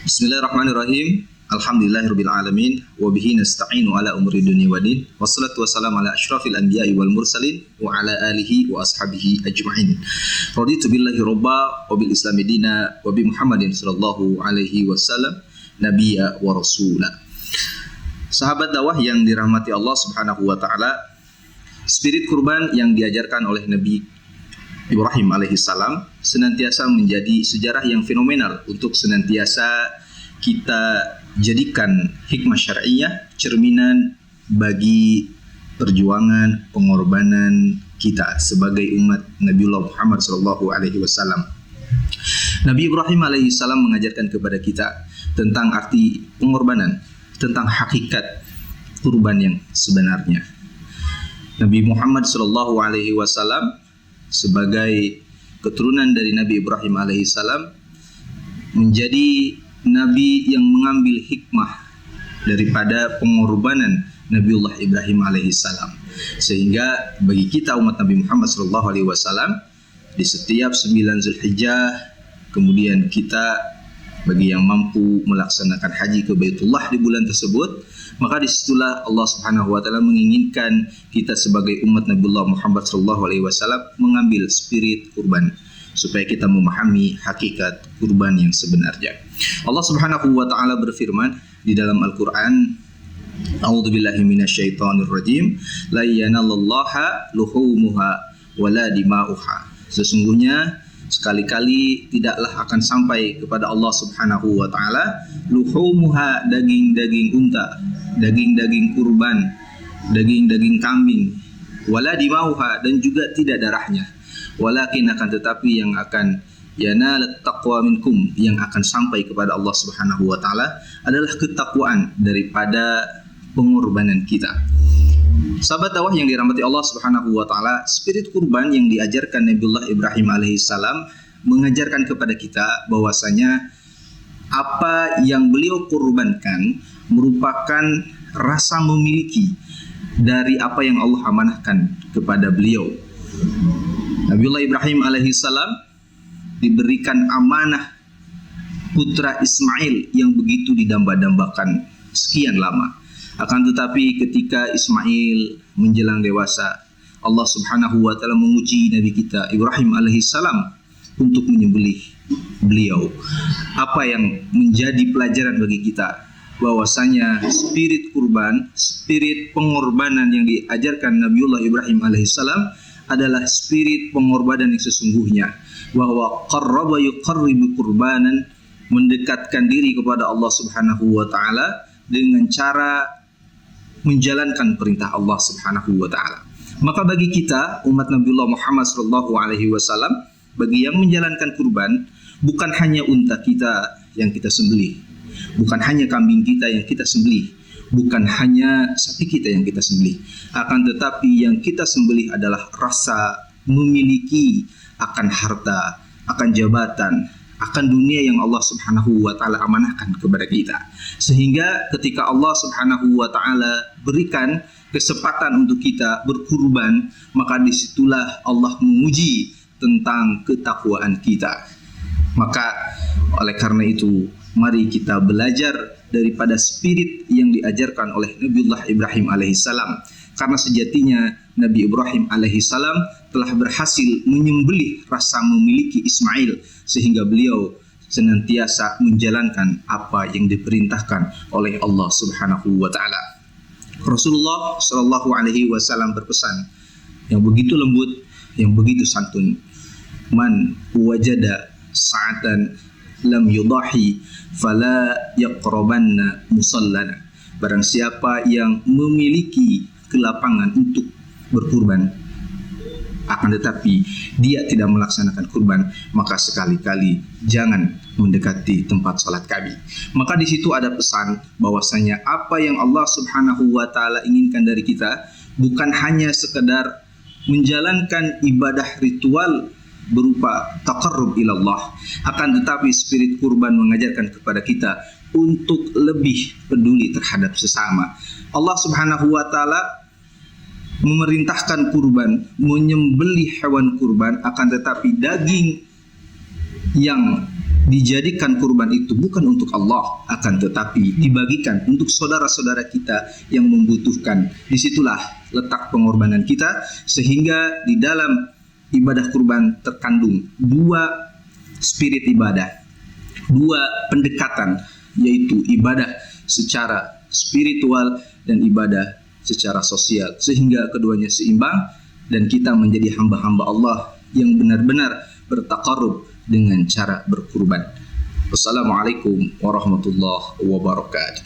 Bismillahirrahmanirrahim. Alhamdulillahirabbil alamin wa bihi nasta'inu ala umuri dunya waddin. Wassalatu wassalamu ala asyrafil anbiya'i wal mursalin wa ala alihi wa ashabihi ajma'in. Raditu billahi robba wa bil islami dina wa bi Muhammadin sallallahu alaihi wasallam nabiyya wa rasula. Sahabat dakwah yang dirahmati Allah Subhanahu wa taala, spirit kurban yang diajarkan oleh Nabi Ibrahim alaihissalam senantiasa menjadi sejarah yang fenomenal untuk senantiasa kita jadikan hikmah syar'iyyah cerminan bagi perjuangan pengorbanan kita sebagai umat Nabiullah Muhammad sallallahu alaihi wasallam. Nabi Ibrahim alaihissalam mengajarkan kepada kita tentang arti pengorbanan, tentang hakikat kurban yang sebenarnya. Nabi Muhammad sallallahu alaihi wasallam sebagai keturunan dari Nabi Ibrahim alaihissalam menjadi Nabi yang mengambil hikmah daripada pengorbanan Nabiullah Ibrahim alaihissalam, sehingga bagi kita umat Nabi Muhammad sallallahu alaihi wasallam di setiap 9 Zulhijjah, kemudian kita bagi yang mampu melaksanakan haji ke Baitullah di bulan tersebut, maka disitulah Allah Subhanahu wa taala menginginkan kita sebagai umat Nabiullah Muhammad sallallahu alaihi wasallam mengambil spirit kurban supaya kita memahami hakikat kurban yang sebenarnya. Allah Subhanahu wa taala berfirman di dalam Al-Qur'an, A'udzubillahi minasyaitonir rajim, la yanalallaha luhumuha wala dima'uha. Sesungguhnya sekali-kali tidaklah akan sampai kepada Allah Subhanahu wa taala luhumuha, daging-daging unta, daging-daging kurban, daging-daging kambing, wala dimauha, dan juga tidak darahnya, walakin akan tetapi yang akan yanalat taqwa minkum, yang akan sampai kepada Allah Subhanahu wa taala adalah ketakwaan daripada pengorbanan kita. Sahabat dakwah yang dirahmati Allah Subhanahu wa taala, spirit kurban yang diajarkan Nabiullah Ibrahim alaihissalam mengajarkan kepada kita bahwasanya apa yang beliau kurbankan merupakan rasa memiliki dari apa yang Allah amanahkan kepada beliau. Nabiullah Ibrahim alaihissalam diberikan amanah putra Ismail yang begitu didamba-dambakan sekian lama. Akan tetapi ketika Ismail menjelang dewasa, Allah Subhanahu wa taala menguji Nabi kita Ibrahim alaihissalam untuk menyembelih beliau. Apa yang menjadi pelajaran bagi kita bahwasanya spirit kurban, spirit pengorbanan yang diajarkan Nabiullah Ibrahim alaihissalam adalah spirit pengorbanan yang sesungguhnya, bahwa qarraba yuqarribu kurbanan, mendekatkan diri kepada Allah Subhanahu wa taala dengan cara menjalankan perintah Allah Subhanahu wa taala. Maka bagi kita umat Nabiullah Muhammad sallallahu alaihi wasallam, bagi yang menjalankan kurban, bukan hanya unta kita yang kita sembelih, bukan hanya kambing kita yang kita sembelih, bukan hanya sapi kita yang kita sembelih, akan tetapi yang kita sembelih adalah rasa memiliki akan harta, akan jabatan, akan dunia yang Allah Subhanahu wa taala amanahkan kepada kita. Sehingga ketika Allah Subhanahu wa taala berikan kesempatan untuk kita berkurban, maka disitulah Allah menguji tentang ketakwaan kita. Maka oleh karena itu, mari kita belajar daripada spirit yang diajarkan oleh Nabiullah Ibrahim alaihissalam, karena sejatinya Nabi Ibrahim alaihissalam telah berhasil menyembelih rasa memiliki Ismail, sehingga beliau senantiasa menjalankan apa yang diperintahkan oleh Allah Subhanahu wa taala. Rasulullah sallallahu alaihi wasallam berpesan yang begitu lembut, yang begitu santun, man wajada sa'atan lam yudahi fala yaqrabanna musallana. Barang siapa yang memiliki kelapangan untuk berkurban, akan tetapi dia tidak melaksanakan kurban, maka sekali-kali jangan mendekati tempat salat kami. Maka di situ ada pesan bahwasanya apa yang Allah Subhanahu wa taala inginkan dari kita bukan hanya sekedar menjalankan ibadah ritual berupa taqarrub ilallah, akan tetapi spirit kurban mengajarkan kepada kita untuk lebih peduli terhadap sesama. Allah Subhanahu wa taala memerintahkan kurban, menyembelih hewan kurban, akan tetapi daging yang dijadikan kurban itu bukan untuk Allah, akan tetapi dibagikan untuk saudara-saudara kita yang membutuhkan. Disitulah letak pengorbanan kita, sehingga di dalam ibadah kurban terkandung dua spirit ibadah, dua pendekatan, yaitu ibadah secara spiritual dan ibadah secara sosial, sehingga keduanya seimbang dan kita menjadi hamba-hamba Allah yang benar-benar bertaqarrub dengan cara berkurban. Wassalamualaikum warahmatullahi wabarakatuh.